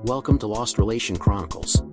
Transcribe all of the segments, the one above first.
Welcome to Lost Relation Chronicles.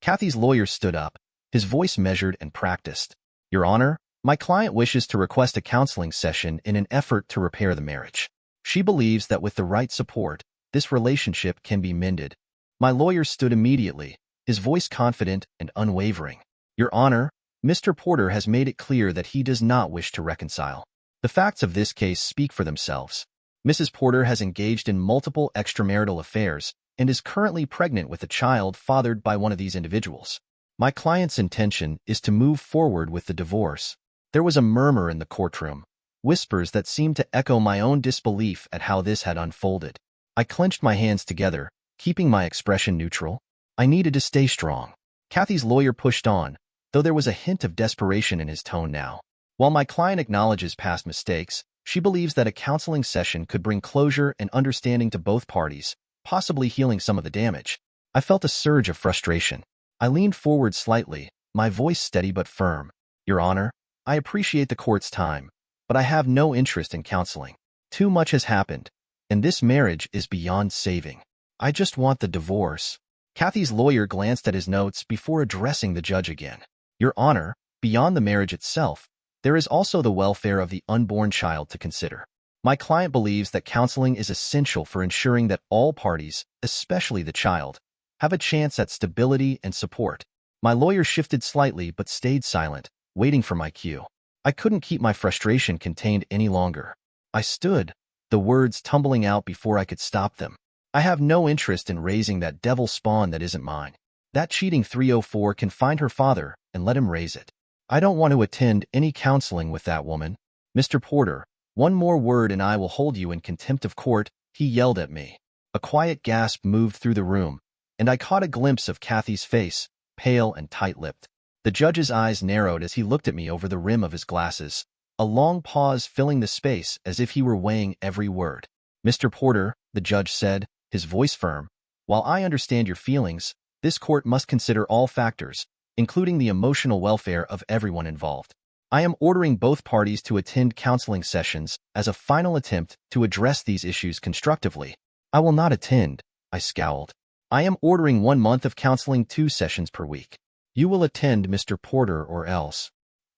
Kathy's lawyer stood up, his voice measured and practiced. Your Honor, my client wishes to request a counseling session in an effort to repair the marriage. She believes that with the right support, this relationship can be mended. My lawyer stood immediately, his voice confident and unwavering. Your Honor, Mr. Porter has made it clear that he does not wish to reconcile. The facts of this case speak for themselves. Mrs. Porter has engaged in multiple extramarital affairs and is currently pregnant with a child fathered by one of these individuals. My client's intention is to move forward with the divorce. There was a murmur in the courtroom, whispers that seemed to echo my own disbelief at how this had unfolded. I clenched my hands together, keeping my expression neutral. I needed to stay strong. Kathy's lawyer pushed on, though there was a hint of desperation in his tone now. While my client acknowledges past mistakes, she believes that a counseling session could bring closure and understanding to both parties, possibly healing some of the damage. I felt a surge of frustration. I leaned forward slightly, my voice steady but firm. Your Honor, I appreciate the court's time, but I have no interest in counseling. Too much has happened, and this marriage is beyond saving. I just want the divorce. Kathy's lawyer glanced at his notes before addressing the judge again. Your Honor, beyond the marriage itself, there is also the welfare of the unborn child to consider. My client believes that counseling is essential for ensuring that all parties, especially the child, have a chance at stability and support. My lawyer shifted slightly but stayed silent, waiting for my cue. I couldn't keep my frustration contained any longer. I stood, the words tumbling out before I could stop them. I have no interest in raising that devil spawn that isn't mine. That cheating 304 can find her father and let him raise it. I don't want to attend any counseling with that woman. Mr. Porter, one more word and I will hold you in contempt of court, he yelled at me. A quiet gasp moved through the room, and I caught a glimpse of Kathy's face, pale and tight-lipped. The judge's eyes narrowed as he looked at me over the rim of his glasses, a long pause filling the space as if he were weighing every word. Mr. Porter, the judge said, his voice firm, while I understand your feelings, this court must consider all factors, including the emotional welfare of everyone involved. I am ordering both parties to attend counseling sessions as a final attempt to address these issues constructively. I will not attend, I scowled. I am ordering 1 month of counseling 2 sessions per week. You will attend, Mr. Porter, or else.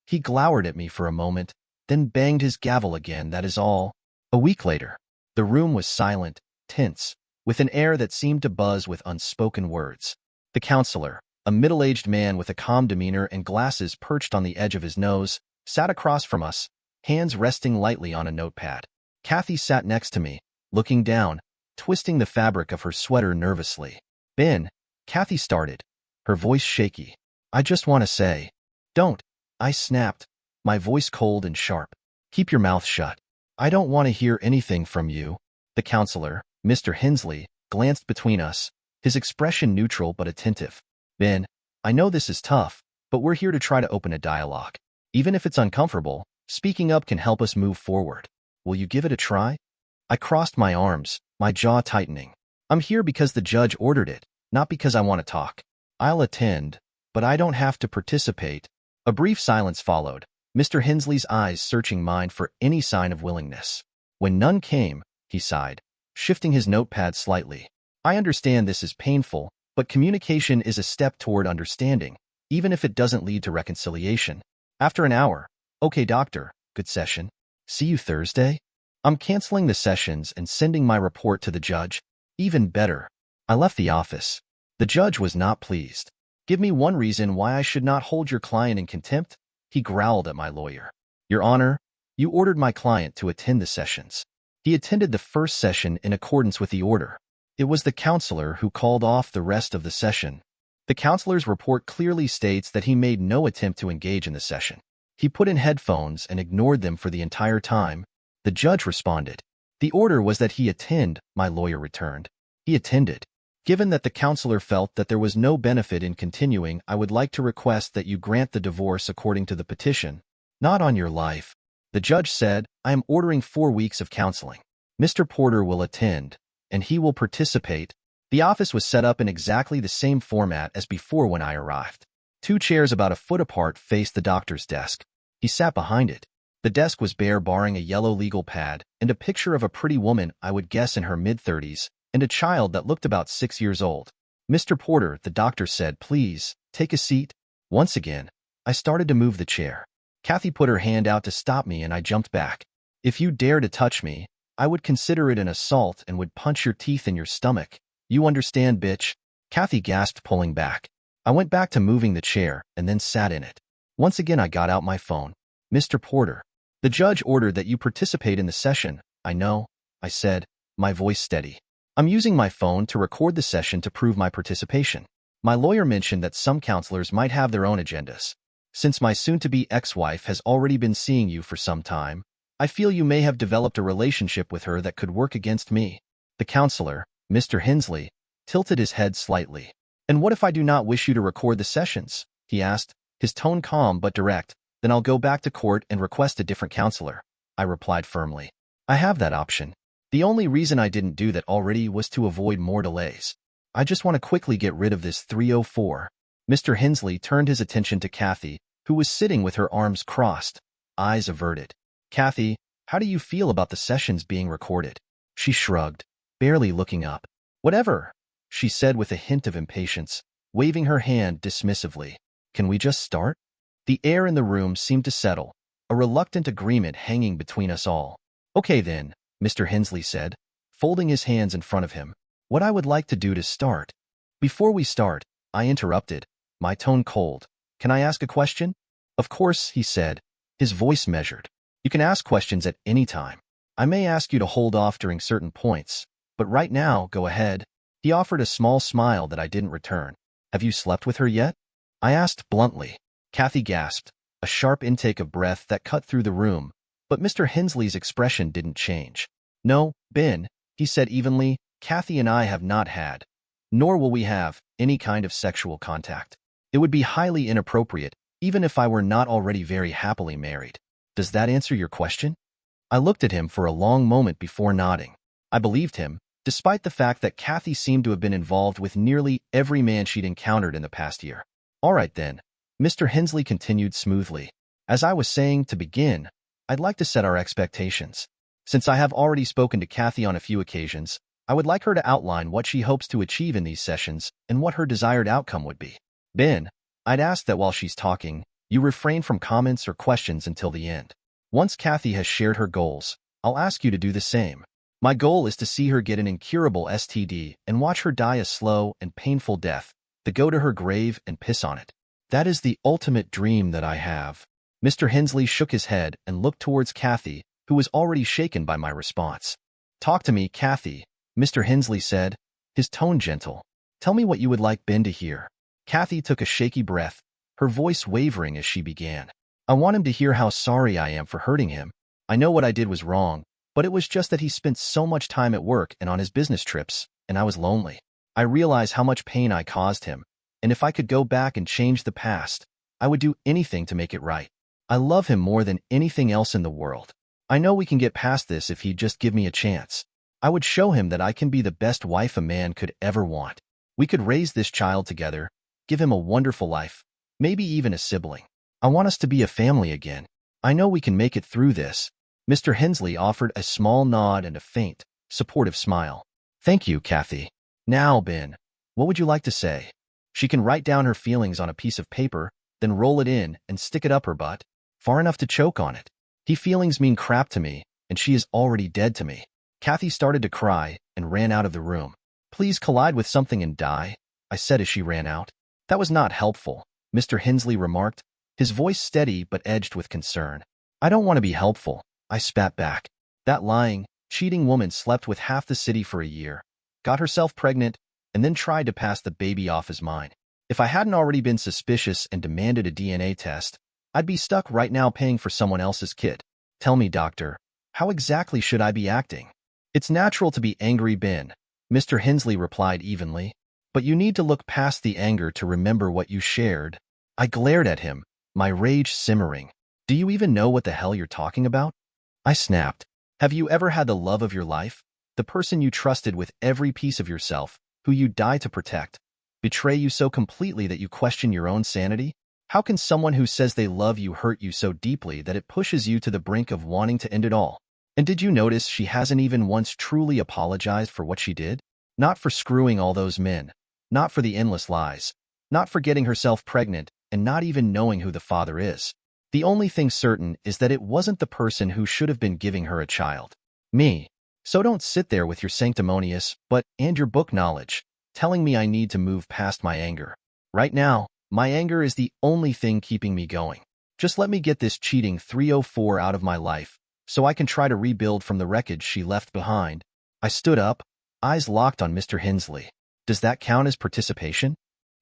He glowered at me for a moment, then banged his gavel again, that is all. A week later, the room was silent, tense, with an air that seemed to buzz with unspoken words. The counselor, a middle-aged man with a calm demeanor and glasses perched on the edge of his nose, sat across from us, hands resting lightly on a notepad. Kathy sat next to me, looking down, twisting the fabric of her sweater nervously. Ben, Kathy started, her voice shaky. I just want to say. Don't, I snapped, my voice cold and sharp. Keep your mouth shut. I don't want to hear anything from you. The counselor, Mr. Hensley, glanced between us, his expression neutral but attentive. Ben, I know this is tough, but we're here to try to open a dialogue. Even if it's uncomfortable, speaking up can help us move forward. Will you give it a try? I crossed my arms, my jaw tightening. I'm here because the judge ordered it, not because I want to talk. I'll attend, but I don't have to participate. A brief silence followed, Mr. Hensley's eyes searching mine for any sign of willingness. When none came, he sighed, shifting his notepad slightly. I understand this is painful, but communication is a step toward understanding, even if it doesn't lead to reconciliation. After an hour, okay doctor, good session. See you Thursday? I'm canceling the sessions and sending my report to the judge. Even better. I left the office. The judge was not pleased. Give me one reason why I should not hold your client in contempt, he growled at my lawyer. Your Honor, you ordered my client to attend the sessions. He attended the first session in accordance with the order. It was the counselor who called off the rest of the session. The counselor's report clearly states that he made no attempt to engage in the session. He put in headphones and ignored them for the entire time. The judge responded. The order was that he attend, my lawyer returned. He attended. Given that the counselor felt that there was no benefit in continuing, I would like to request that you grant the divorce according to the petition. Not on your life. The judge said, I am ordering 4 weeks of counseling. Mr. Porter will attend, and he will participate. The office was set up in exactly the same format as before when I arrived. 2 chairs about a foot apart faced the doctor's desk. He sat behind it. The desk was bare, barring a yellow legal pad and a picture of a pretty woman I would guess in her mid-30s, and a child that looked about 6 years old. Mr. Porter, the doctor said, please, take a seat. Once again, I started to move the chair. Kathy put her hand out to stop me and I jumped back. If you dare to touch me, I would consider it an assault and would punch your teeth in your stomach. You understand, bitch? Kathy gasped, pulling back. I went back to moving the chair and then sat in it. Once again, I got out my phone. Mr. Porter, the judge ordered that you participate in the session. I know, I said, my voice steady. I'm using my phone to record the session to prove my participation. My lawyer mentioned that some counselors might have their own agendas. Since my soon-to-be ex-wife has already been seeing you for some time, I feel you may have developed a relationship with her that could work against me. The counselor, Mr. Hensley, tilted his head slightly. And what if I do not wish you to record the sessions? He asked, his tone calm but direct. Then I'll go back to court and request a different counselor. I replied firmly. I have that option. The only reason I didn't do that already was to avoid more delays. I just want to quickly get rid of this 304. Mr. Hensley turned his attention to Kathy, who was sitting with her arms crossed, eyes averted. Kathy, how do you feel about the sessions being recorded? She shrugged, barely looking up. Whatever, she said with a hint of impatience, waving her hand dismissively. Can we just start? The air in the room seemed to settle, a reluctant agreement hanging between us all. Okay then, Mr. Hensley said, folding his hands in front of him. What I would like to do to start. Before we start, I interrupted, my tone cold. Can I ask a question? Of course, he said, his voice measured. You can ask questions at any time. I may ask you to hold off during certain points, but right now, go ahead. He offered a small smile that I didn't return. Have you slept with her yet? I asked bluntly. Kathy gasped, a sharp intake of breath that cut through the room, but Mr. Hensley's expression didn't change. No, Ben, he said evenly, Kathy and I have not had, nor will we have, any kind of sexual contact. It would be highly inappropriate, even if I were not already very happily married. Does that answer your question? I looked at him for a long moment before nodding. I believed him, despite the fact that Kathy seemed to have been involved with nearly every man she'd encountered in the past year. All right then, Mr. Hensley continued smoothly. As I was saying, to begin, I'd like to set our expectations. Since I have already spoken to Kathy on a few occasions, I would like her to outline what she hopes to achieve in these sessions and what her desired outcome would be. Ben, I'd ask that while she's talking, you refrain from comments or questions until the end. Once Kathy has shared her goals, I'll ask you to do the same. My goal is to see her get an incurable STD and watch her die a slow and painful death, to go to her grave and piss on it. That is the ultimate dream that I have. Mr. Hensley shook his head and looked towards Kathy, who was already shaken by my response. Talk to me, Kathy, Mr. Hensley said, his tone gentle. Tell me what you would like Ben to hear. Kathy took a shaky breath, her voice wavering as she began. I want him to hear how sorry I am for hurting him. I know what I did was wrong, but it was just that he spent so much time at work and on his business trips, and I was lonely. I realize how much pain I caused him, and if I could go back and change the past, I would do anything to make it right. I love him more than anything else in the world. I know we can get past this if he'd just give me a chance. I would show him that I can be the best wife a man could ever want. We could raise this child together, give him a wonderful life, maybe even a sibling. I want us to be a family again. I know we can make it through this. Mr. Hensley offered a small nod and a faint, supportive smile. Thank you, Kathy. Now, Ben, what would you like to say? She can write down her feelings on a piece of paper, then roll it in and stick it up her butt, far enough to choke on it. Feelings mean crap to me, and she is already dead to me. Kathy started to cry and ran out of the room. Please collide with something and die, I said as she ran out. That was not helpful, Mr. Hensley remarked, his voice steady but edged with concern. I don't want to be helpful, I spat back. That lying, cheating woman slept with half the city for a year, got herself pregnant, and then tried to pass the baby off as mine. If I hadn't already been suspicious and demanded a DNA test, I'd be stuck right now paying for someone else's kid. Tell me, doctor, how exactly should I be acting? It's natural to be angry, Ben, Mr. Hensley replied evenly, but you need to look past the anger to remember what you shared. I glared at him, my rage simmering. Do you even know what the hell you're talking about? I snapped. Have you ever had the love of your life, the person you trusted with every piece of yourself, who you die to protect, betray you so completely that you question your own sanity? How can someone who says they love you hurt you so deeply that it pushes you to the brink of wanting to end it all? And did you notice she hasn't even once truly apologized for what she did? Not for screwing all those men, Not for the endless lies. Not for getting herself pregnant and not even knowing who the father is. The only thing certain is that it wasn't the person who should have been giving her a child. Me. So don't sit there with your sanctimonious, and your book knowledge, telling me I need to move past my anger. Right now, my anger is the only thing keeping me going. Just let me get this cheating 304 out of my life, so I can try to rebuild from the wreckage she left behind. I stood up, eyes locked on Mr. Hensley. Does that count as participation?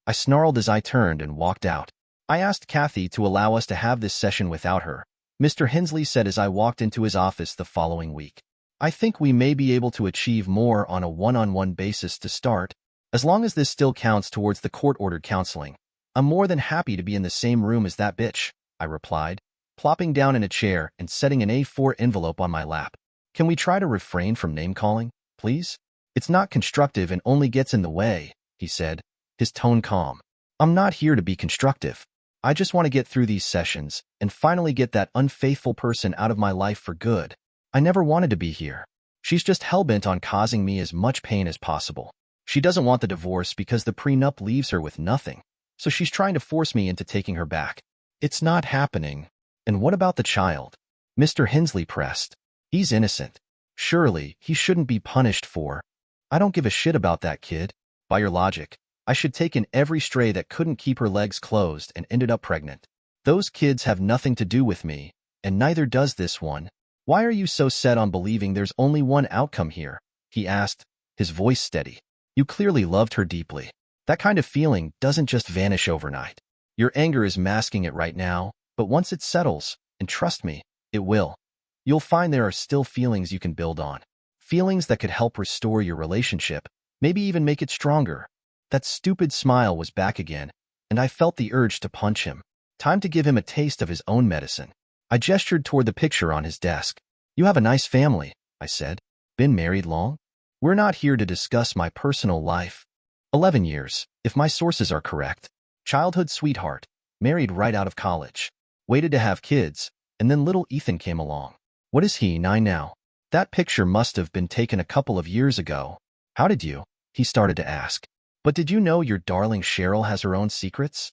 I snarled as I turned and walked out. I asked Kathy to allow us to have this session without her. Mr. Hensley said as I walked into his office the following week. I think we may be able to achieve more on a one-on-one basis to start, as long as this still counts towards the court-ordered counseling. I'm more than happy to be in the same room as that bitch, I replied, plopping down in a chair and setting an A4 envelope on my lap. Can we try to refrain from name-calling, please? It's not constructive and only gets in the way, he said, his tone calm. I'm not here to be constructive. I just want to get through these sessions and finally get that unfaithful person out of my life for good. I never wanted to be here. She's just hell-bent on causing me as much pain as possible. She doesn't want the divorce because the prenup leaves her with nothing, so she's trying to force me into taking her back. It's not happening. And what about the child? Mr. Hensley pressed. He's innocent. Surely, he shouldn't be punished for. I don't give a shit about that kid. By your logic, I should take in every stray that couldn't keep her legs closed and ended up pregnant. Those kids have nothing to do with me, and neither does this one. Why are you so set on believing there's only one outcome here? He asked, his voice steady. You clearly loved her deeply. That kind of feeling doesn't just vanish overnight. Your anger is masking it right now, but once it settles, and trust me, it will, you'll find there are still feelings you can build on. Feelings that could help restore your relationship, maybe even make it stronger. That stupid smile was back again, and I felt the urge to punch him. Time to give him a taste of his own medicine. I gestured toward the picture on his desk. You have a nice family, I said. Been married long? We're not here to discuss my personal life. 11 years, if my sources are correct. Childhood sweetheart, married right out of college. Waited to have kids, and then little Ethan came along. What is he, 9 now? That picture must have been taken a couple of years ago. How did you? He started to ask. But did you know your darling Cheryl has her own secrets?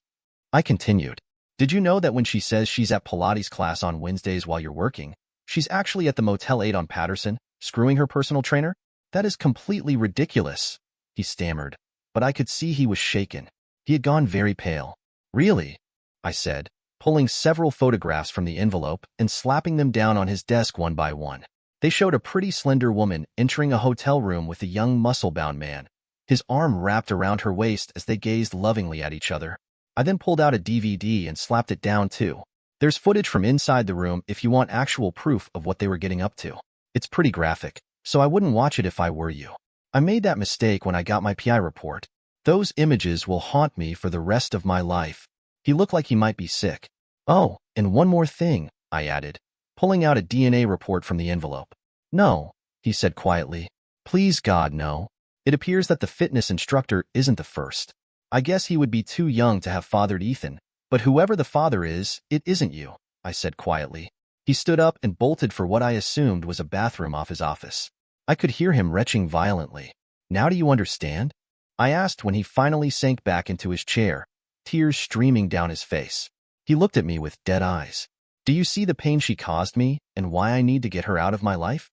I continued. Did you know that when she says she's at Pilates class on Wednesdays while you're working, she's actually at the Motel 8 on Patterson, screwing her personal trainer? That is completely ridiculous, he stammered, but I could see he was shaken. He had gone very pale. Really? I said, pulling several photographs from the envelope and slapping them down on his desk one by one. They showed a pretty slender woman entering a hotel room with a young muscle-bound man, his arm wrapped around her waist as they gazed lovingly at each other. I then pulled out a DVD and slapped it down too. There's footage from inside the room if you want actual proof of what they were getting up to. It's pretty graphic, so I wouldn't watch it if I were you. I made that mistake when I got my PI report. Those images will haunt me for the rest of my life. He looked like he might be sick. Oh, and one more thing, I added, pulling out a DNA report from the envelope. No, he said quietly. Please God, no. It appears that the fitness instructor isn't the first. I guess he would be too young to have fathered Ethan, but whoever the father is, it isn't you, I said quietly. He stood up and bolted for what I assumed was a bathroom off his office. I could hear him retching violently. Now do you understand? I asked when he finally sank back into his chair, tears streaming down his face. He looked at me with dead eyes. Do you see the pain she caused me and why I need to get her out of my life?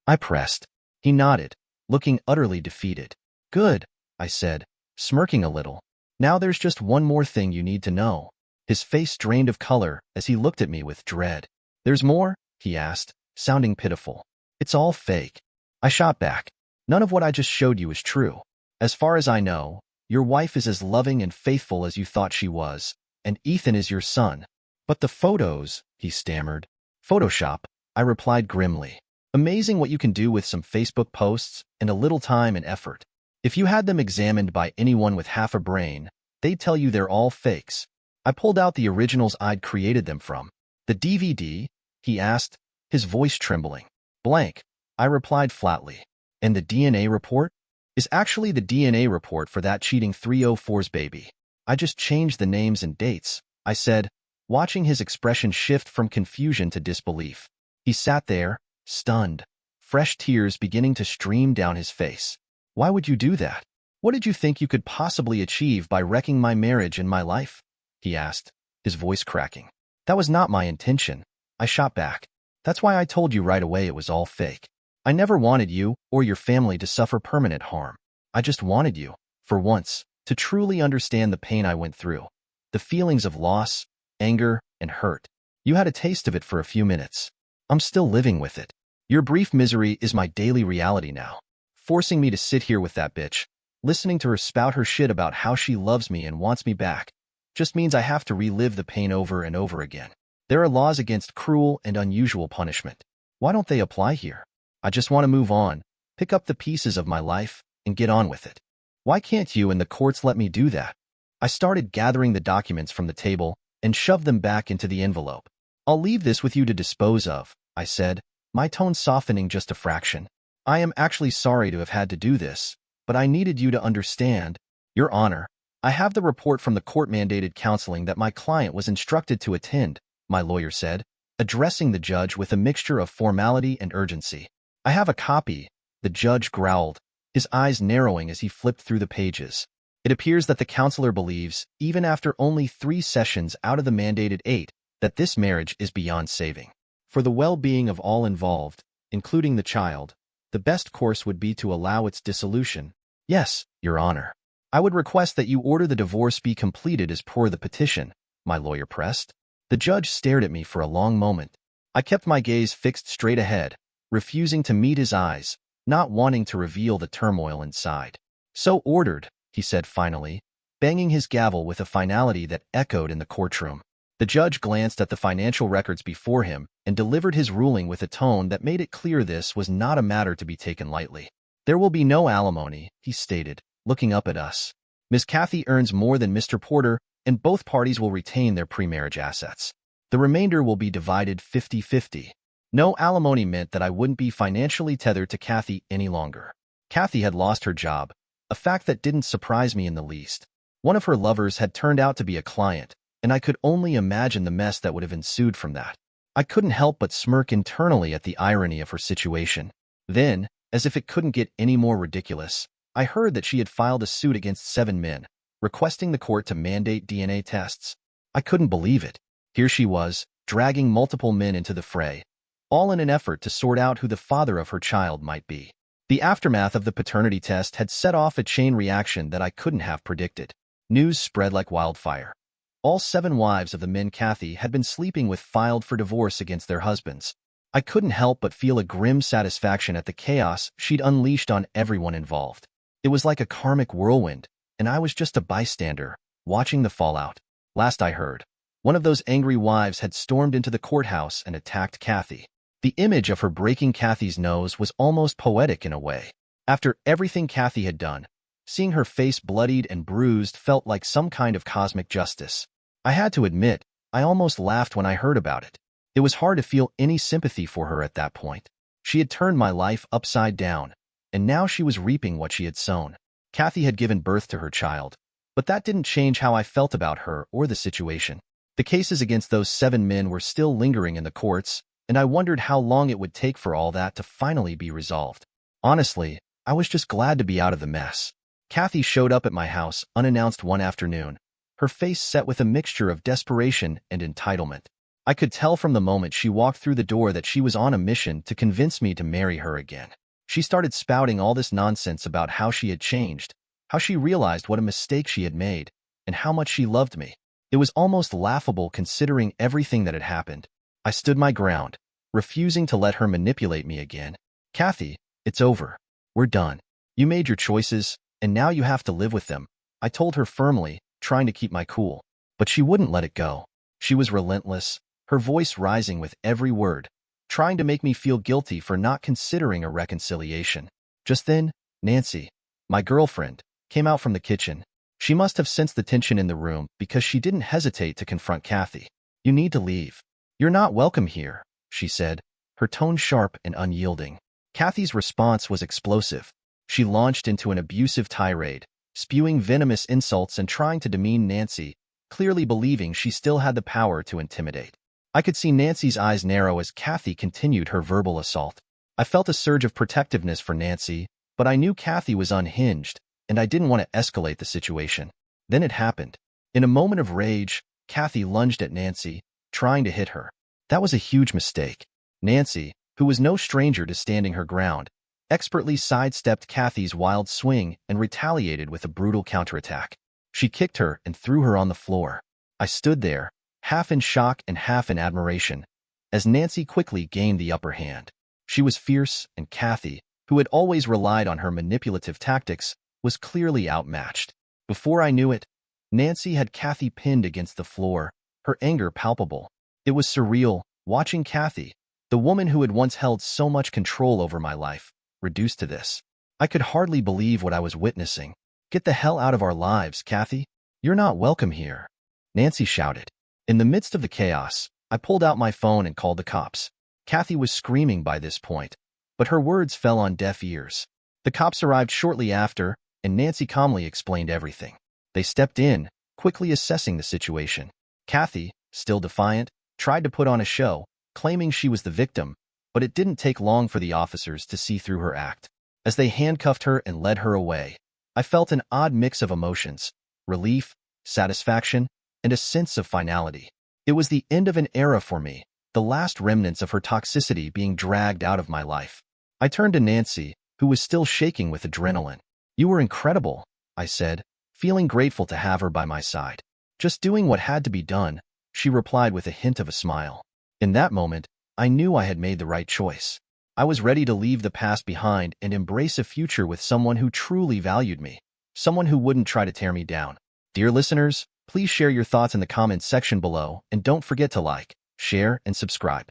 I pressed. He nodded, looking utterly defeated. Good, I said, smirking a little. Now there's just one more thing you need to know. His face drained of color as he looked at me with dread. There's more? He asked, sounding pitiful. It's all fake. I shot back. None of what I just showed you is true. As far as I know, your wife is as loving and faithful as you thought she was, and Ethan is your son. But the photos, he stammered. Photoshop, I replied grimly. Amazing what you can do with some Facebook posts and a little time and effort. If you had them examined by anyone with half a brain, they'd tell you they're all fakes. I pulled out the originals I'd created them from. The DVD? He asked, his voice trembling. Blank, I replied flatly. And the DNA report? Is actually the DNA report for that cheating 304's baby. I just changed the names and dates, I said, watching his expression shift from confusion to disbelief. He sat there, stunned, fresh tears beginning to stream down his face. Why would you do that? What did you think you could possibly achieve by wrecking my marriage and my life? He asked, his voice cracking. That was not my intention, I shot back. That's why I told you right away it was all fake. I never wanted you or your family to suffer permanent harm. I just wanted you, for once, to truly understand the pain I went through. The feelings of loss, anger, and hurt. You had a taste of it for a few minutes. I'm still living with it. Your brief misery is my daily reality now. Forcing me to sit here with that bitch, listening to her spout her shit about how she loves me and wants me back, just means I have to relive the pain over and over again. There are laws against cruel and unusual punishment. Why don't they apply here? I just want to move on, pick up the pieces of my life, and get on with it. Why can't you and the courts let me do that? I started gathering the documents from the table and shoved them back into the envelope. I'll leave this with you to dispose of, I said, my tone softening just a fraction. I am actually sorry to have had to do this, but I needed you to understand. Your Honor, I have the report from the court-mandated counseling that my client was instructed to attend, my lawyer said, addressing the judge with a mixture of formality and urgency. I have a copy, the judge growled, his eyes narrowing as he flipped through the pages. It appears that the counselor believes, even after only 3 sessions out of the mandated 8, that this marriage is beyond saving. For the well-being of all involved, including the child, the best course would be to allow its dissolution. Yes, Your Honor. I would request that you order the divorce be completed as per the petition, my lawyer pressed. The judge stared at me for a long moment. I kept my gaze fixed straight ahead, refusing to meet his eyes, not wanting to reveal the turmoil inside. So ordered, he said finally, banging his gavel with a finality that echoed in the courtroom. The judge glanced at the financial records before him and delivered his ruling with a tone that made it clear this was not a matter to be taken lightly. There will be no alimony, he stated, looking up at us. Ms. Kathy earns more than Mr. Porter, and both parties will retain their pre-marriage assets. The remainder will be divided 50-50. No alimony meant that I wouldn't be financially tethered to Kathy any longer. Kathy had lost her job, a fact that didn't surprise me in the least. One of her lovers had turned out to be a client, and I could only imagine the mess that would have ensued from that. I couldn't help but smirk internally at the irony of her situation. Then, as if it couldn't get any more ridiculous, I heard that she had filed a suit against 7 men, requesting the court to mandate DNA tests. I couldn't believe it. Here she was, dragging multiple men into the fray, all in an effort to sort out who the father of her child might be. The aftermath of the paternity test had set off a chain reaction that I couldn't have predicted. News spread like wildfire. All 7 wives of the men Kathy had been sleeping with filed for divorce against their husbands. I couldn't help but feel a grim satisfaction at the chaos she'd unleashed on everyone involved. It was like a karmic whirlwind, and I was just a bystander, watching the fallout. Last I heard, one of those angry wives had stormed into the courthouse and attacked Kathy. The image of her breaking Kathy's nose was almost poetic in a way. After everything Kathy had done, seeing her face bloodied and bruised felt like some kind of cosmic justice. I had to admit, I almost laughed when I heard about it. It was hard to feel any sympathy for her at that point. She had turned my life upside down, and now she was reaping what she had sown. Kathy had given birth to her child, but that didn't change how I felt about her or the situation. The cases against those 7 men were still lingering in the courts, and I wondered how long it would take for all that to finally be resolved. Honestly, I was just glad to be out of the mess. Kathy showed up at my house unannounced one afternoon, her face set with a mixture of desperation and entitlement. I could tell from the moment she walked through the door that she was on a mission to convince me to marry her again. She started spouting all this nonsense about how she had changed, how she realized what a mistake she had made, and how much she loved me. It was almost laughable considering everything that had happened. I stood my ground, refusing to let her manipulate me again. Kathy, it's over. We're done. You made your choices, and now you have to live with them, I told her firmly, trying to keep my cool. But she wouldn't let it go. She was relentless, her voice rising with every word, trying to make me feel guilty for not considering a reconciliation. Just then, Nancy, my girlfriend, came out from the kitchen. She must have sensed the tension in the room because she didn't hesitate to confront Kathy. You need to leave. You're not welcome here, she said, her tone sharp and unyielding. Kathy's response was explosive. She launched into an abusive tirade, spewing venomous insults and trying to demean Nancy, clearly believing she still had the power to intimidate. I could see Nancy's eyes narrow as Kathy continued her verbal assault. I felt a surge of protectiveness for Nancy, but I knew Kathy was unhinged, and I didn't want to escalate the situation. Then it happened. In a moment of rage, Kathy lunged at Nancy, trying to hit her. That was a huge mistake. Nancy, who was no stranger to standing her ground, expertly sidestepped Kathy's wild swing and retaliated with a brutal counterattack. She kicked her and threw her on the floor. I stood there, half in shock and half in admiration, as Nancy quickly gained the upper hand. She was fierce, and Kathy, who had always relied on her manipulative tactics, was clearly outmatched. Before I knew it, Nancy had Kathy pinned against the floor, her anger palpable. It was surreal, watching Kathy, the woman who had once held so much control over my life, reduced to this. I could hardly believe what I was witnessing. "Get the hell out of our lives, Kathy. You're not welcome here," Nancy shouted. In the midst of the chaos, I pulled out my phone and called the cops. Kathy was screaming by this point, but her words fell on deaf ears. The cops arrived shortly after, and Nancy calmly explained everything. They stepped in, quickly assessing the situation. Kathy, still defiant, tried to put on a show, claiming she was the victim, but it didn't take long for the officers to see through her act. As they handcuffed her and led her away, I felt an odd mix of emotions: relief, satisfaction, and a sense of finality. It was the end of an era for me, the last remnants of her toxicity being dragged out of my life. I turned to Nancy, who was still shaking with adrenaline. "You were incredible," I said, feeling grateful to have her by my side. "Just doing what had to be done," she replied with a hint of a smile. In that moment, I knew I had made the right choice. I was ready to leave the past behind and embrace a future with someone who truly valued me, someone who wouldn't try to tear me down. Dear listeners, please share your thoughts in the comments section below, and don't forget to like, share, and subscribe.